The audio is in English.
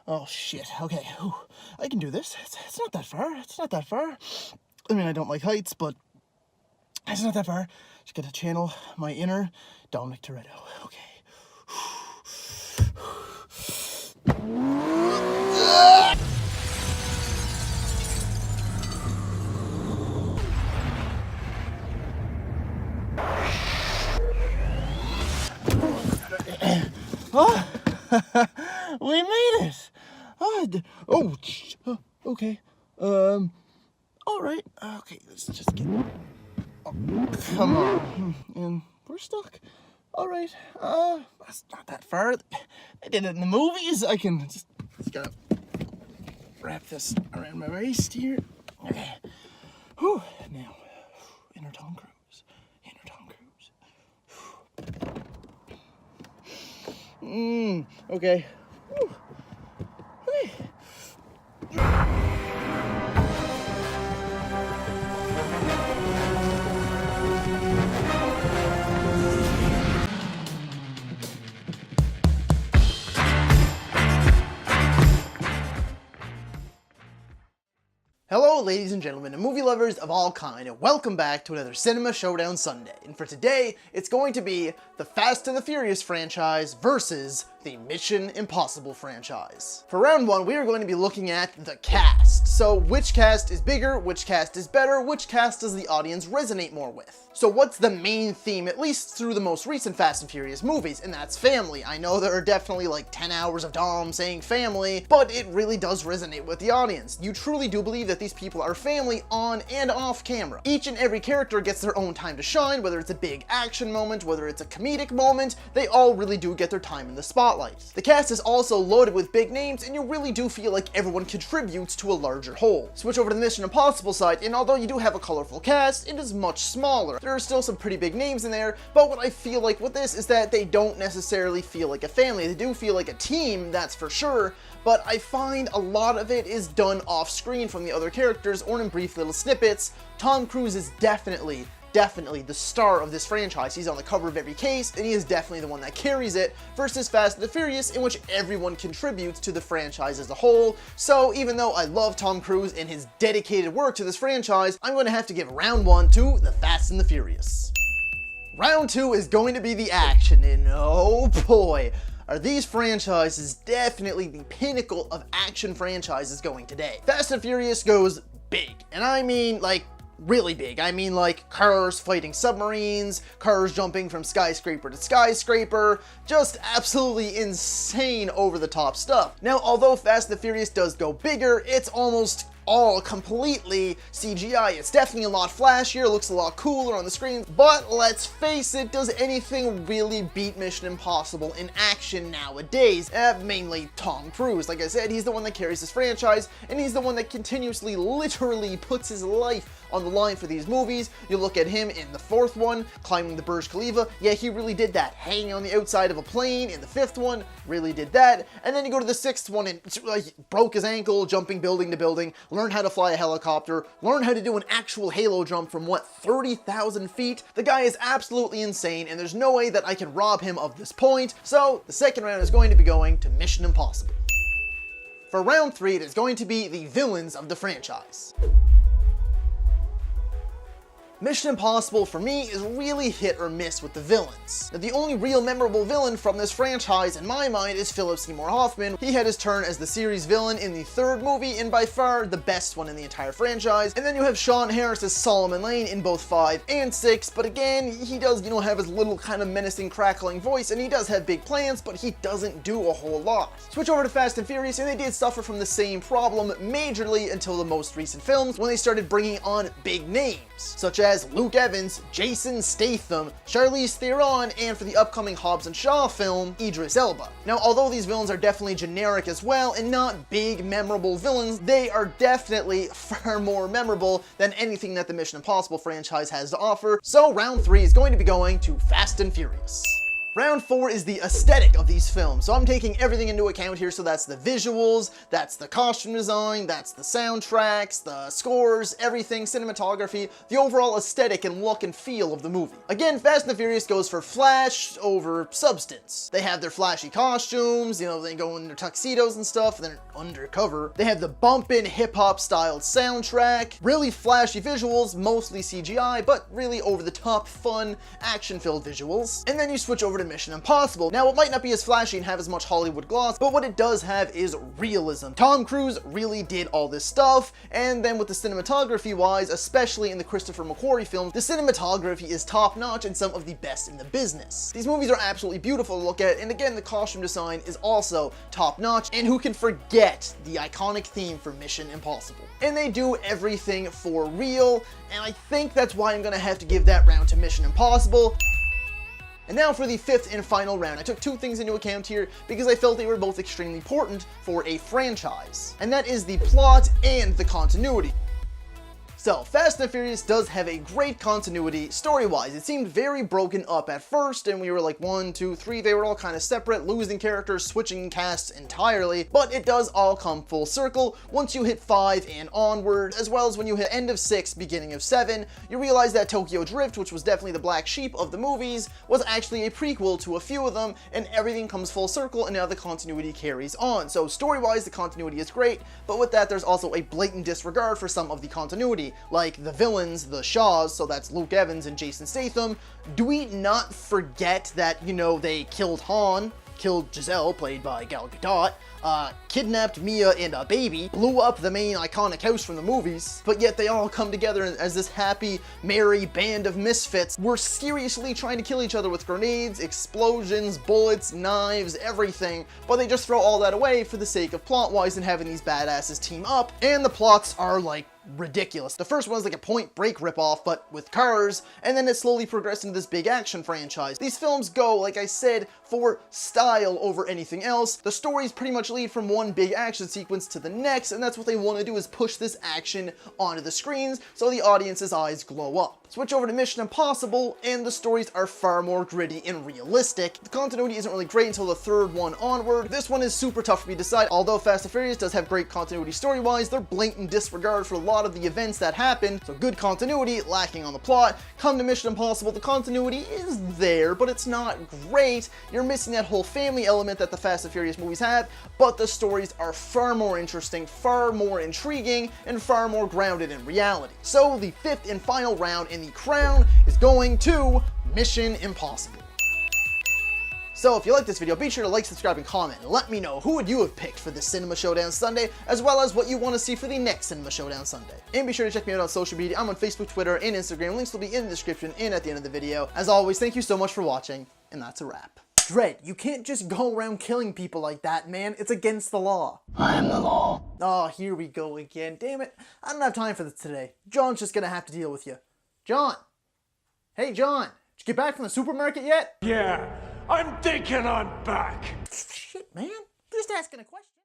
Oh, shit. Okay. Whew. I can do this. It's not that far. It's not that far. I mean, I don't like heights, but it's not that far. Just gotta channel my inner Dominic Toretto. Okay. Oh, we made it. Okay. All right. Okay, let's just get. Oh, come on. And we're stuck. All right. That's not that far. I did it in the movies. I can just gotta wrap this around my waist here. Okay. Whew. Now, inner Tom Cruise. Inner Tom Cruise. Okay. Whew. Okay. Hello ladies and gentlemen and movie lovers of all kind, and welcome back to another Cinema Showdown Sunday. And for today, it's going to be the Fast and the Furious franchise versus the Mission Impossible franchise. For round one, we are going to be looking at the cast. So which cast is bigger, which cast is better, which cast does the audience resonate more with? So what's the main theme, at least through the most recent Fast and Furious movies, and that's family. I know there are definitely like 10 hours of Dom saying family, but it really does resonate with the audience. You truly do believe that these people are family on and off camera. Each and every character gets their own time to shine, whether it's a big action moment, whether it's a comedic moment, they all really do get their time in the spotlight. The cast is also loaded with big names, and you really do feel like everyone contributes to a larger whole. Switch over to the Mission Impossible side, and although you do have a colorful cast, it is much smaller. There are still some pretty big names in there, but what I feel like with this is that they don't necessarily feel like a family. They do feel like a team, that's for sure, but I find a lot of it is done off screen from the other characters or in brief little snippets. Tom Cruise is definitely the star of this franchise. He's on the cover of every case, and he is definitely the one that carries it, versus Fast and the Furious, in which everyone contributes to the franchise as a whole. So even though I love Tom Cruise and his dedicated work to this franchise, I'm going to have to give round one to the Fast and the Furious. Round two is going to be the action, and oh boy, are these franchises definitely the pinnacle of action franchises going today. Fast and Furious goes big, and I mean like really big. I mean like cars fighting submarines, cars jumping from skyscraper to skyscraper, just absolutely insane over the top stuff. Now, although Fast and the Furious does go bigger, it's almost all completely CGI. It's definitely a lot flashier, looks a lot cooler on the screen, but let's face it, does anything really beat Mission Impossible in action nowadays? Mainly Tom Cruise. Like I said, he's the one that carries this franchise, and he's the one that continuously, literally puts his life on the line for these movies. You look at him in the fourth one, climbing the Burj Khalifa, yeah, he really did that. Hanging on the outside of a plane in the fifth one, really did that. And then you go to the sixth one and broke his ankle, jumping building to building, learn how to fly a helicopter, learn how to do an actual halo jump from what, 30,000 feet? The guy is absolutely insane, and there's no way that I can rob him of this point. So the second round is going to be going to Mission Impossible. For round three, it is going to be the villains of the franchise. Mission Impossible, for me, is really hit or miss with the villains. Now, the only real memorable villain from this franchise, in my mind, is Philip Seymour Hoffman. He had his turn as the series villain in the third movie, and by far the best one in the entire franchise. And then you have Sean Harris as Solomon Lane in both 5 and 6, but again, he does, have his little kind of menacing, crackling voice, and he does have big plans, but he doesn't do a whole lot. Switch over to Fast and Furious, and they did suffer from the same problem majorly until the most recent films, when they started bringing on big names, such as Luke Evans, Jason Statham, Charlize Theron, and for the upcoming Hobbs & Shaw film, Idris Elba. Now, although these villains are definitely generic as well, and not big, memorable villains, they are definitely far more memorable than anything that the Mission Impossible franchise has to offer. So round three is going to be going to Fast and Furious. Round 4 is the aesthetic of these films. So I'm taking everything into account here. So that's the visuals, that's the costume design, that's the soundtracks, the scores, everything, cinematography, the overall aesthetic and look and feel of the movie. Again, Fast and the Furious goes for flash over substance. They have their flashy costumes, you know, they go in their tuxedos and stuff, and they're undercover. They have the bumpin' hip-hop styled soundtrack, really flashy visuals, mostly CGI, but really over-the-top, fun, action-filled visuals. And then you switch over to Mission Impossible. Now, it might not be as flashy and have as much Hollywood gloss, but what it does have is realism. Tom Cruise really did all this stuff, and then with the cinematography-wise, especially in the Christopher McQuarrie films, the cinematography is top-notch and some of the best in the business. These movies are absolutely beautiful to look at, and again, the costume design is also top-notch, and who can forget the iconic theme for Mission Impossible? And they do everything for real, and I think that's why I'm gonna have to give that round to Mission Impossible. And now for the 5th and final round. I took two things into account here because I felt they were both extremely important for a franchise. And that is the plot and the continuity. So, Fast and the Furious does have a great continuity story-wise. It seemed very broken up at first, and we were like 1, 2, 3, they were all kind of separate, losing characters, switching casts entirely, but it does all come full circle once you hit 5 and onward, as well as when you hit end of 6, beginning of 7, you realize that Tokyo Drift, which was definitely the black sheep of the movies, was actually a prequel to a few of them, and everything comes full circle, and now the continuity carries on. So story-wise, the continuity is great, but with that, there's also a blatant disregard for some of the continuity. Like the villains, the Shaws, so that's Luke Evans and Jason Statham. Do we not forget that, you know, they killed Han, killed Giselle, played by Gal Gadot, kidnapped Mia and a baby, blew up the main iconic house from the movies, but yet they all come together as this happy, merry band of misfits. We're seriously trying to kill each other with grenades, explosions, bullets, knives, everything, but they just throw all that away for the sake of plot-wise and having these badasses team up, and the plots are like ridiculous. The first one is like a Point Break ripoff, but with cars, and then it slowly progressed into this big action franchise. These films go, like I said, for style over anything else. The stories pretty much lead from one big action sequence to the next, and that's what they want to do, is push this action onto the screens so the audience's eyes glow up. Switch over to Mission Impossible, and the stories are far more gritty and realistic. The continuity isn't really great until the third one onward. This one is super tough for me to decide. Although Fast and Furious does have great continuity story-wise, their blatant disregard for a lot of the events that happen, so good continuity, lacking on the plot. Come to Mission Impossible, the continuity is there, but it's not great. You're missing that whole family element that the Fast and Furious movies have, but the stories are far more interesting, far more intriguing, and far more grounded in reality. So the 5th and final round in the crown is going to Mission Impossible. So if you like this video, be sure to like, subscribe, and comment, and let me know who would you have picked for this Cinema Showdown Sunday, as well as what you want to see for the next Cinema Showdown Sunday. And be sure to check me out on social media. I'm on Facebook, Twitter, and Instagram. Links will be in the description and at the end of the video. As always, thank you so much for watching, and that's a wrap. Dredd, you can't just go around killing people like that, man. It's against the law. I am the law. Oh, here we go again. Damn it. I don't have time for this today. John's just gonna have to deal with you. John. Hey, John. Did you get back from the supermarket yet? Yeah, I'm thinking I'm back. Shit, man. Just asking a question.